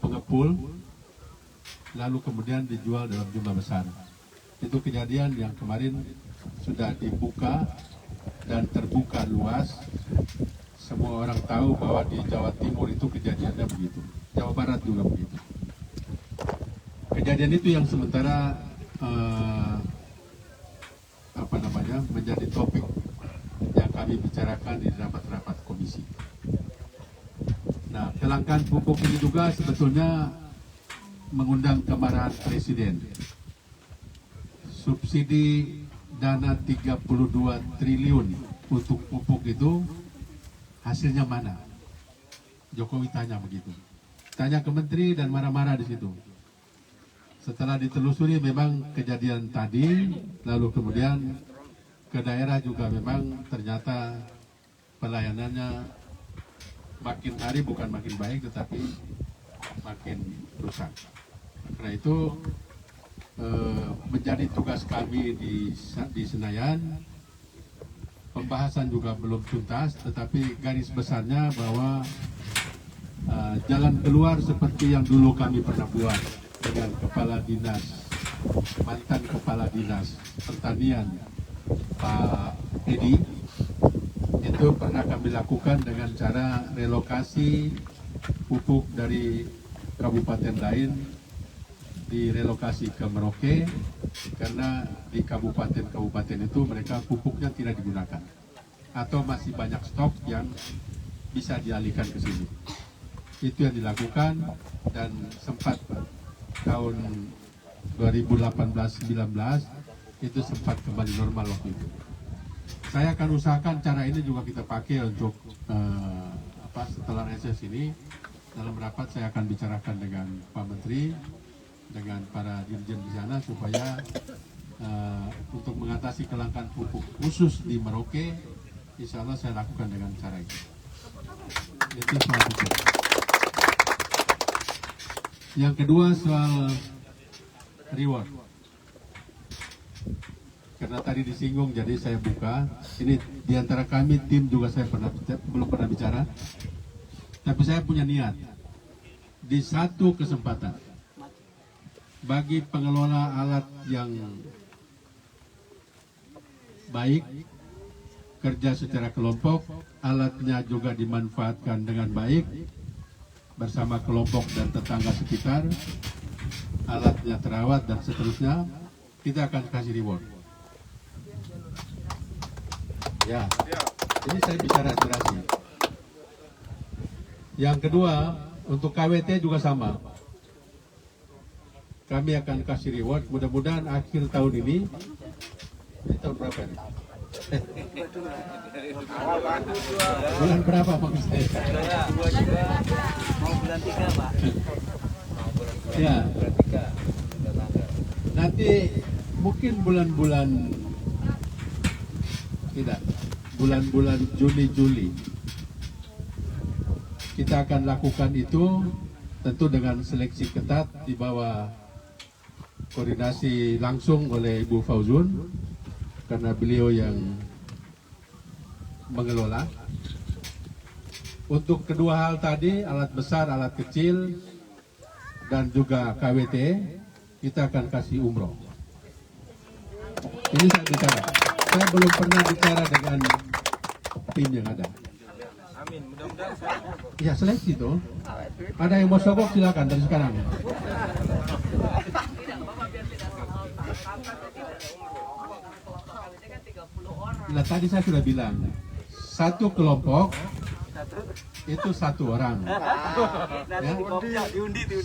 pengepul, lalu kemudian dijual dalam jumlah besar. Itu kejadian yang kemarin sudah dibuka dan terbuka luas. Semua orang tahu bahwa di Jawa Timur itu kejadiannya begitu. Jawa Barat juga begitu. Kejadian itu yang sementara menjadi topik yang kami bicarakan di rapat-rapat komisi. Nah, kelangkaan pupuk ini juga sebetulnya mengundang kemarahan Presiden. Subsidi dana 32 triliun untuk pupuk itu hasilnya mana? Jokowi tanya begitu. Tanya ke menteri dan marah-marah di situ. Setelah ditelusuri memang kejadian tadi, lalu kemudian ke daerah juga memang ternyata pelayanannya makin hari bukan makin baik tetapi makin rusak. Karena itu menjadi tugas kami di Senayan pembahasan juga belum tuntas, tetapi garis besarnya bahwa jalan keluar seperti yang dulu kami pernah buat dengan kepala dinas, mantan kepala dinas pertanian Pak Edi, itu pernah kami lakukan dengan cara relokasi pupuk dari kabupaten lain direlokasi ke Merauke, karena di kabupaten-kabupaten itu mereka pupuknya tidak digunakan atau masih banyak stok yang bisa dialihkan ke sini. Itu yang dilakukan, dan sempat tahun 2018-19 itu sempat kembali normal waktu itu. Saya akan usahakan cara ini juga kita pakai untuk setelah reses ini. Dalam rapat saya akan bicarakan dengan Pak Menteri, dengan para dirjen di sana, supaya untuk mengatasi kelangkaan pupuk khusus di Merauke, insya Allah saya lakukan dengan cara itu. Itu soal pupuk. Yang kedua soal reward. Karena tadi disinggung, jadi saya buka. Ini diantara kami tim juga saya belum pernah bicara. Tapi saya punya niat di satu kesempatan bagi pengelola alat yang baik, kerja secara kelompok, alatnya juga dimanfaatkan dengan baik bersama kelompok dan tetangga sekitar, alatnya terawat dan seterusnya, kita akan kasih reward. Ya, ini saya bicara durasi. Yang kedua, untuk KWT juga sama. Kami akan kasih reward, mudah-mudahan akhir tahun ini tahun berapa ini? Bulan berapa Pak Ustaz? Mau bulan 3 Pak. Ya, nanti mungkin bulan-bulan tidak, bulan-bulan Juni-Juli kita akan lakukan itu, tentu dengan seleksi ketat di bawah koordinasi langsung oleh Ibu Fauzun, karena beliau yang mengelola. Untuk kedua hal tadi, alat besar, alat kecil, dan juga KWT, kita akan kasih umroh. Ini saya bicara. Saya belum pernah bicara dengan tim yang ada. Amin, mudah-mudahan. Ya, seleksi tuh. Ada yang mau sogok silakan dari sekarang. Nah, tadi saya sudah bilang, satu kelompok itu satu orang. Ya?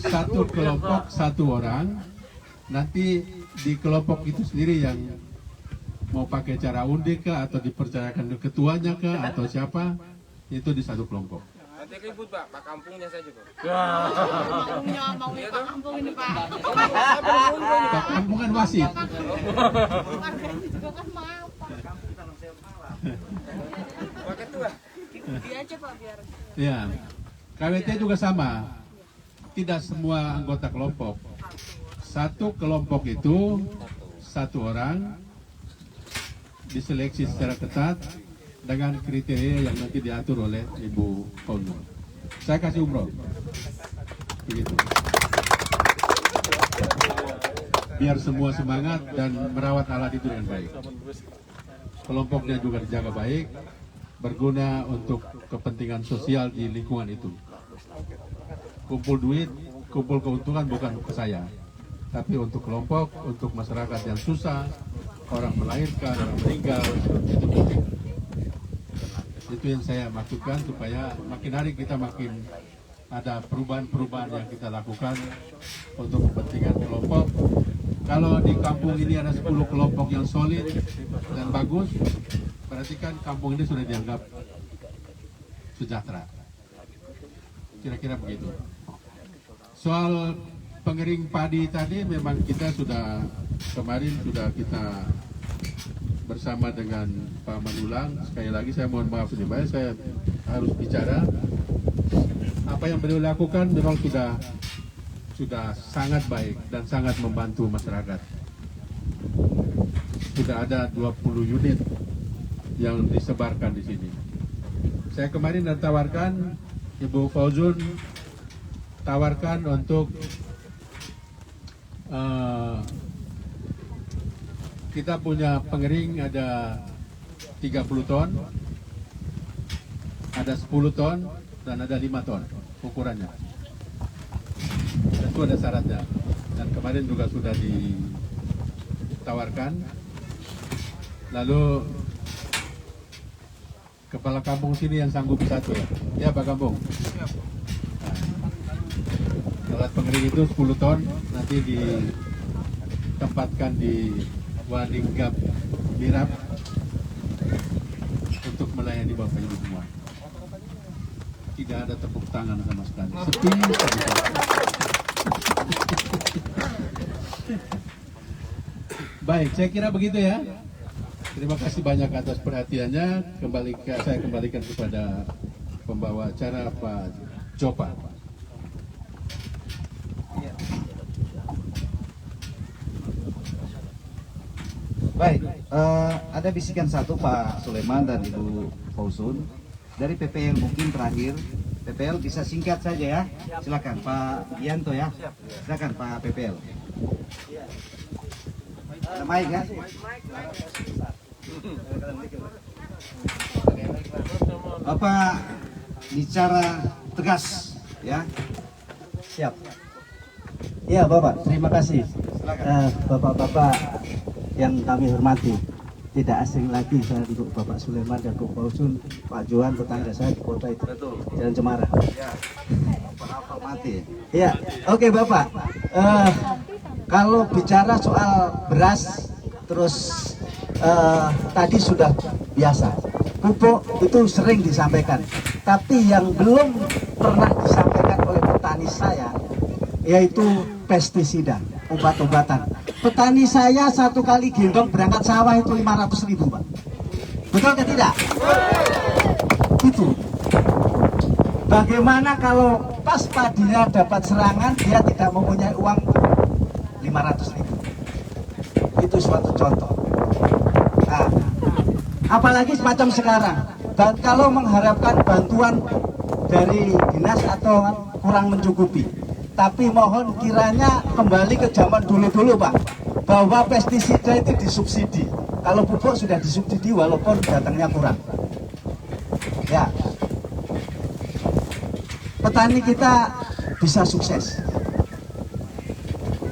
Satu kelompok satu orang. Nanti di kelompok itu sendiri yang mau pakai cara undi kah, atau dipercayakan ke ketuanya kah, atau siapa, itu di satu kelompok. Nanti ribut Pak kampungnya saja Pak. Kampungnya mau Pak kampung ini Pak. Pak kampung kan wasit. Warga ini juga kan mau Pak. Pak Ketua. Dia aja Pak biar. Ya, KWT juga sama. Tidak semua anggota kelompok. Satu kelompok itu satu orang, diseleksi secara ketat dengan kriteria yang nanti diatur oleh Ibu Fauzun. Saya kasih umroh. Begitu. Biar semua semangat dan merawat alat itu dengan baik. Kelompoknya juga dijaga baik, berguna untuk kepentingan sosial di lingkungan itu. Kumpul duit, kumpul keuntungan bukan ke saya, tapi untuk kelompok, untuk masyarakat yang susah, orang melahirkan, orang meninggal, itu penting. Itu yang saya maksudkan, supaya makin hari kita makin ada perubahan-perubahan yang kita lakukan untuk kepentingan kelompok. Kalau di kampung ini ada 10 kelompok yang solid dan bagus, berarti kan kampung ini sudah dianggap sejahtera. Kira-kira begitu. Soal pengering padi tadi, memang kita sudah kemarin sudah kita bersama dengan Pak Manulang. Sekali lagi saya mohon maaf ini Pak, saya harus bicara. Apa yang beliau lakukan memang sudah sangat baik dan sangat membantu masyarakat. Sudah ada 20 unit yang disebarkan di sini. Saya kemarin tawarkan, Ibu Fauzun tawarkan untuk kita punya pengering ada 30 ton, ada 10 ton, dan ada 5 ton ukurannya. Tentu ada syaratnya. Dan kemarin juga sudah ditawarkan. Lalu kepala kampung sini yang sanggup satu ya? Ya Pak Kampung? Alat pengering itu 10 ton, nanti ditempatkan di Wadinggap Mirap untuk melayani Bapak Ibu semua. Tidak ada tepuk tangan sama sekali. Sepi. Baik, saya kira begitu ya. Terima kasih banyak atas perhatiannya. Saya kembalikan kepada pembawa acara Pak Jopa. Baik, ada bisikan satu Pak Sulaiman dan Ibu Fauzun dari PPL mungkin terakhir. PPL bisa singkat saja ya. Silakan Pak Gianto ya. Silakan Pak PPL. Ada mic ya? Bapak bicara tegas ya. Siap. Ya Bapak, terima kasih. Bapak-bapak yang kami hormati, tidak asing lagi saya untuk Bapak Sulaiman dan Bu Fauzun, Pak Johan, tetangga saya di kota itu, Jalan Cemara. Apa mati? Ya, oke Bapak. Kalau bicara soal beras, terus tadi sudah biasa. Pupuk itu sering disampaikan, tapi yang belum pernah disampaikan oleh petani saya, yaitu pestisida, obat-obatan. Petani saya satu kali gendong berangkat sawah itu 500.000 Pak. Betul atau tidak? Itu. Bagaimana kalau pas padinya dapat serangan, dia tidak mempunyai uang 500.000. Itu suatu contoh. Nah, apalagi semacam sekarang. Dan kalau mengharapkan bantuan dari dinas atau kurang mencukupi. Tapi mohon kiranya kembali ke zaman dulu-dulu Pak, bahwa pestisida itu disubsidi. Kalau pupuk sudah disubsidi walaupun datangnya kurang. Ya, petani kita bisa sukses.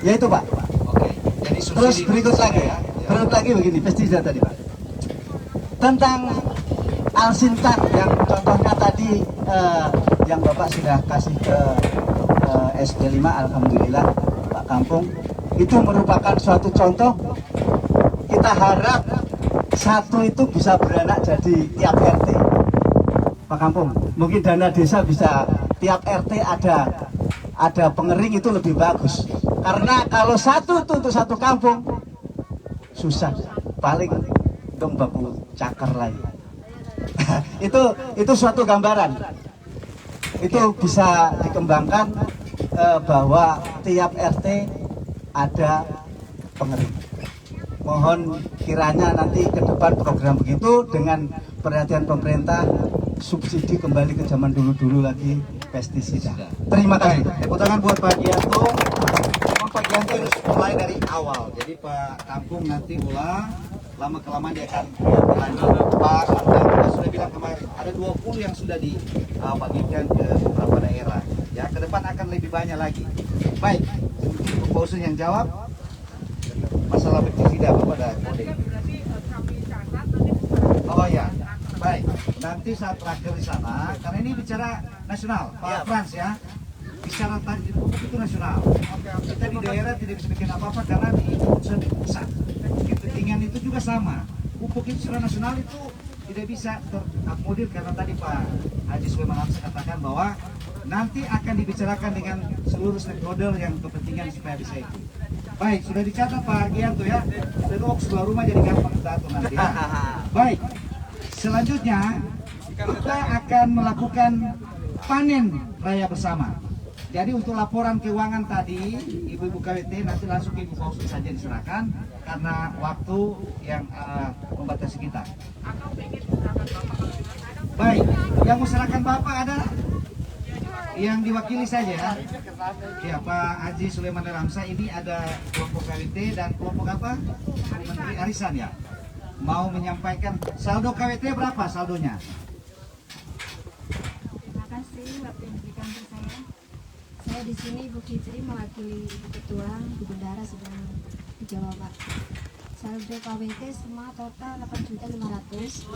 Ya itu Pak. Oke. Jadi Terus berikut lagi ya. Berikut lagi begini, pestisida tadi Pak. Tentang Alsintan yang contohnya tadi yang Bapak sudah kasih ke SD5, alhamdulillah Pak Kampung, itu merupakan suatu contoh. Kita harap satu itu bisa beranak jadi tiap RT. Pak Kampung, mungkin dana desa bisa tiap RT ada pengering, itu lebih bagus. Karena kalau satu itu untuk satu kampung susah, paling baku cakar lagi. itu suatu gambaran. Itu bisa dikembangkan bahwa tiap RT ada pengering. Mohon kiranya nanti ke depan program begitu dengan perhatian pemerintah, subsidi kembali ke zaman dulu-dulu lagi pestisida. Terima kasih. Tepuk tangan buat Pak Gianto. Memang Pak Gianto harus mulai dari awal. Jadi Pak Kampung nanti ulang, lama-kelamaan dia akan berlanjut. Pak Kampung sudah bilang kemarin, ada 20 yang sudah dibagikan ke beberapa daerah. Ya, ke depan akan lebih banyak lagi. Baik, Ibu Fauzun yang jawab masalah pestisida Bapak ada kode. Oh ya, baik. Nanti saat terakhir di sana, karena ini bicara nasional, Pak Frans ya. Bicara tadi itu nasional. Kita di daerah tidak bisa bikin apa-apa karena di pusat. Kepentingan itu juga sama. Pupuk itu secara nasional itu tidak bisa terakomodir karena tadi Pak Haji Sulaiman katakan bahwa nanti akan dibicarakan dengan seluruh stakeholder yang kepentingan supaya bisa itu. Baik, sudah dicatat Pak Gianto ya. Terus seluruh rumah jadi gampang diatur nanti ya. Baik, selanjutnya kita akan melakukan panen raya bersama. Jadi untuk laporan keuangan tadi, Ibu-Ibu KWT nanti langsung Ibu Fausun saja diserahkan karena waktu yang membatasi kita. Baik, yang menserahkan Bapak ada? Yang diwakili saja ya. Ya, Pak Haji Sulaiman Ramsa, ini ada kelompok KWT dan kelompok apa? Menteri Arisan ya. Mau menyampaikan saldo KWT berapa saldonya? Terima kasih waktu yang diberikan ke saya. Saya di sini Ibu Fitri mewakili Ibu Ketua, Ibu Bendara sedang dijawab Pak. Saldo KWT semua total 8.500.000.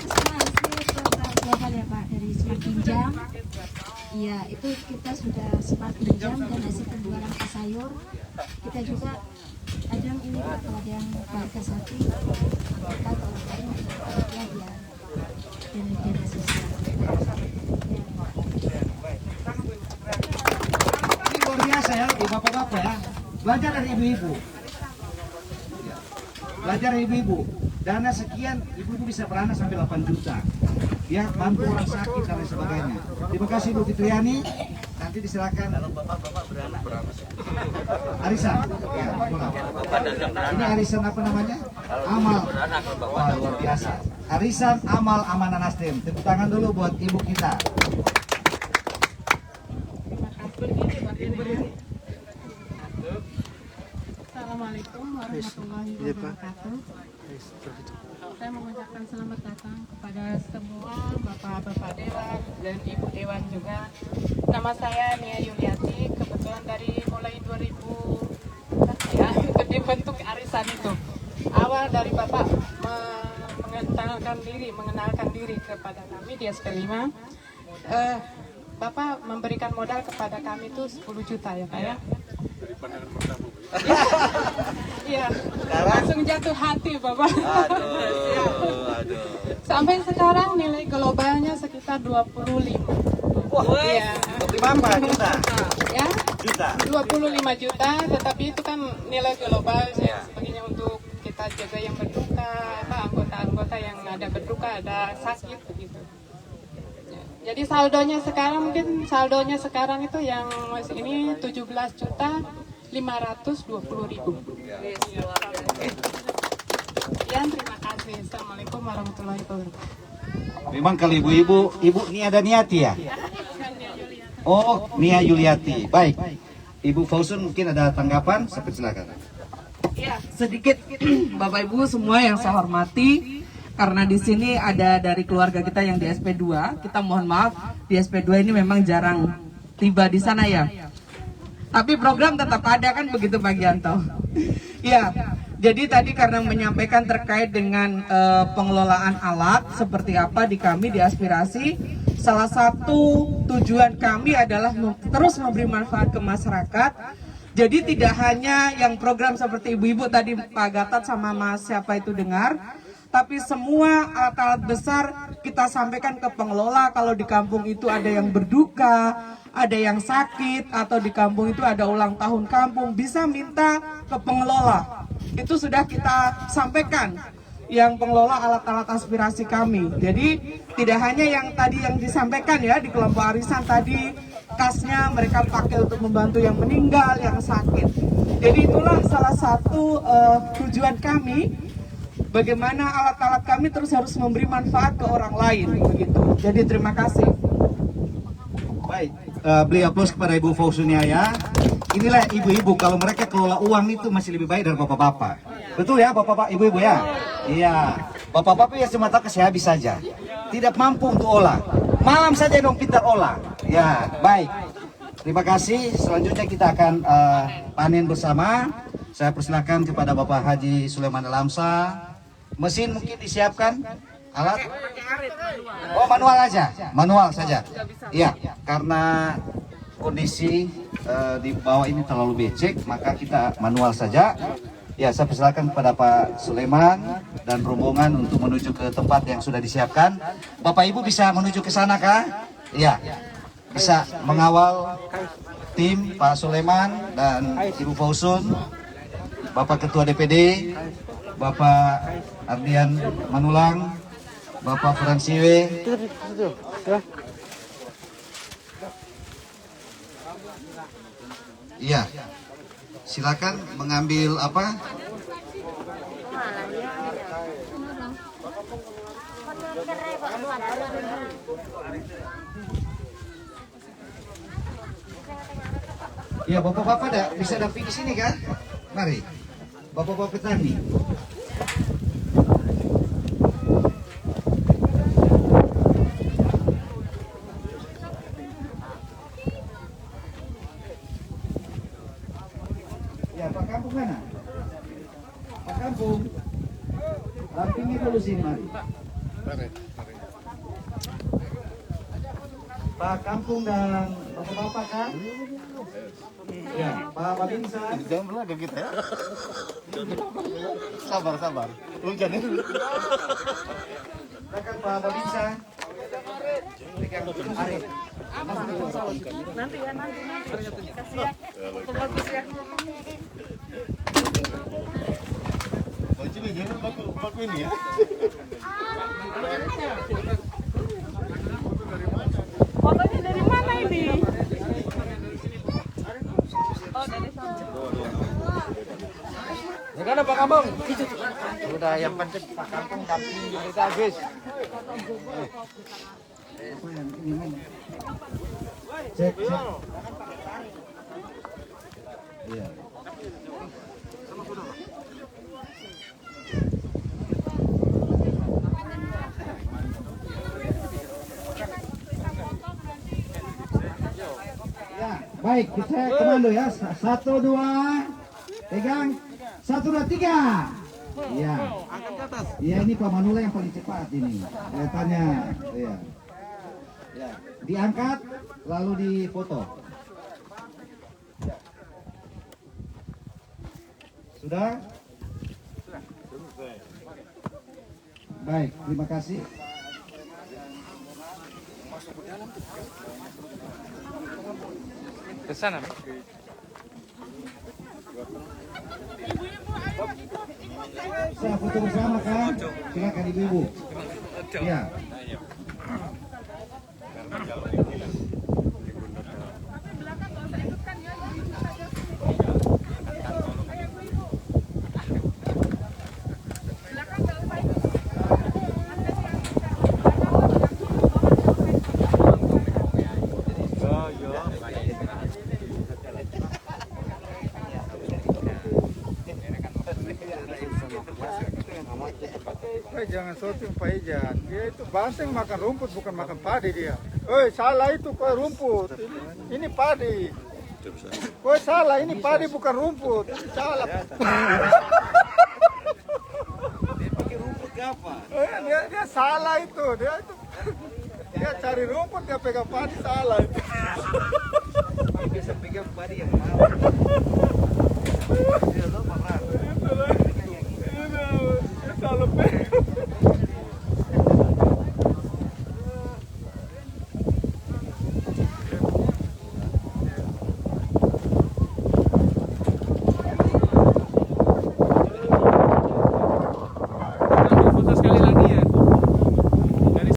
Semua hasil total global ya Pak dari smart pinjam. Iya itu kita sudah smart pinjam dan hasil penjualan ke sayur. Kita juga kadang ini Pak kalau ada yang keluarga sapi kita kalau lain ya biar dana sosial. Ini luar biasa ya, bapak-bapak ya. Belajar dari ibu-ibu. Belajar dari ibu-ibu. Dana sekian, ibu-ibu bisa beranak sampai 8 juta. Ya, bantu orang sakit dan lain sebagainya. Terima kasih Bu Fitriani. Nanti diserahkan. Bapak-bapak beranak. Arisan. Ya, ini arisan apa namanya? Amal. Wah, luar biasa. Arisan Amal Amanah Nasdem. Tepuk tangan dulu buat ibu kita. Assalamualaikum warahmatullahi wabarakatuh. Saya mengucapkan selamat datang kepada semua Bapak-Bapak Dewan dan Ibu Dewan juga. Nama saya Nia Yuliati, kebetulan dari mulai 2000 ya ikut dibentuk arisan itu. Awal dari Bapak mengenalkan diri kepada kami di SP5. Bapak memberikan modal kepada kami itu 10 juta ya Pak ya. Iya, langsung jatuh hati Bapak. Aduh. Sampai sekarang nilai globalnya sekitar 25. Wah, iya. 25 juta. Ya, Juta. 25 juta, tetapi itu kan nilai global ya. Sebagainya untuk kita jaga yang berduka, anggota-anggota yang ada berduka, ada sakit begitu. Jadi saldonya sekarang itu yang ini 17 juta 520.000. Sekian, terima kasih. Assalamualaikum warahmatullahi wabarakatuh. Memang kalau ibu-ibu, ibu Nia dan Niati ya? Oh, Nia Yuliati. Baik. Ibu Fausun mungkin ada tanggapan, silakan. Ya, sedikit Bapak Ibu semua yang saya hormati, karena di sini ada dari keluarga kita yang di SP2. Kita mohon maaf, di SP2 ini memang jarang tiba di sana ya. Tapi program tetap ada kan begitu Pak Gianto. Ya, jadi tadi karena menyampaikan terkait dengan pengelolaan alat seperti apa di kami di aspirasi, salah satu tujuan kami adalah terus memberi manfaat ke masyarakat. Jadi tidak hanya yang program seperti ibu-ibu tadi Pak Gatot sama Mas siapa itu dengar, tapi semua alat-alat besar kita sampaikan ke pengelola. Kalau di kampung itu ada yang berduka, ada yang sakit, atau di kampung itu ada ulang tahun kampung, bisa minta ke pengelola. Itu sudah kita sampaikan yang pengelola alat-alat aspirasi kami. Jadi tidak hanya yang tadi yang disampaikan ya di kelompok arisan tadi, kasnya mereka pakai untuk membantu yang meninggal, yang sakit. Jadi itulah salah satu tujuan kami. Bagaimana alat-alat kami terus harus memberi manfaat ke orang lain, begitu. Jadi terima kasih. Baik, beli aplaus kepada Ibu Fausunia ya. Inilah ibu-ibu, kalau mereka kelola uang itu masih lebih baik dari bapak-bapak. Betul ya bapak-bapak, ibu-ibu ya? Iya, bapak-bapak ya cuma tahu kasih habis saja. Tidak mampu untuk olah. Malam saja dong pintar olah. Ya, baik. Terima kasih, selanjutnya kita akan panen bersama. Saya persilakan kepada Bapak Haji Sulaiman Lamsa. Mesin mungkin disiapkan, alat? Oh manual aja, manual saja. Iya, karena kondisi di bawah ini terlalu becek, maka kita manual saja. Ya, saya persilakan kepada Pak Sulaiman dan rombongan untuk menuju ke tempat yang sudah disiapkan. Bapak Ibu bisa menuju ke sana kah? Iya, bisa mengawal tim Pak Sulaiman dan Ibu Fausun, Bapak Ketua DPD, Bapak Ardian Manulang, Bapak Fransiwe. Iya. Silakan mengambil apa? Ya, bapak-bapak bisa dampingi sini kan? Mari, bapak-bapak petani. Ya, Pak Kampung mana? Pak Kampung, dampingi dulu sini, mari. Pak Kampung dan bapak-bapak kan? Ya, Pak Babinsa. Jangan berlagak kita ya. Sabar. Hujan ya. Silakan Pak Babinsa. Arif. Nanti ya, nanti. Kasih ya. Bagus ya. Baku ini ya. Fotonya dari mana ini? Oh, dari sana. Ya kan Pak Kampung? Udah yang penting Pak Kampung dampingi kita habis. Cek. Iya. Ya, baik, kita komando ya. 1, 2, pegang. 1, 2, 3. Iya. Iya, ini Pak Manula yang paling cepat ini. Kelihatannya. Iya. Ya, diangkat lalu difoto. Sudah? Baik, terima kasih. Ke sana. Saya foto bersama kan? Silakan ibu-ibu. Ya. Jangan syuting Pak Ijan, dia itu banteng makan rumput bukan makan padi dia. Salah itu kau rumput, ini padi. Kau salah, ini padi bukan rumput, ini salah. Dia pakai rumput apa? Dia salah itu, dia cari rumput, dia pegang padi salah itu. Bisa pegang padi yang mana?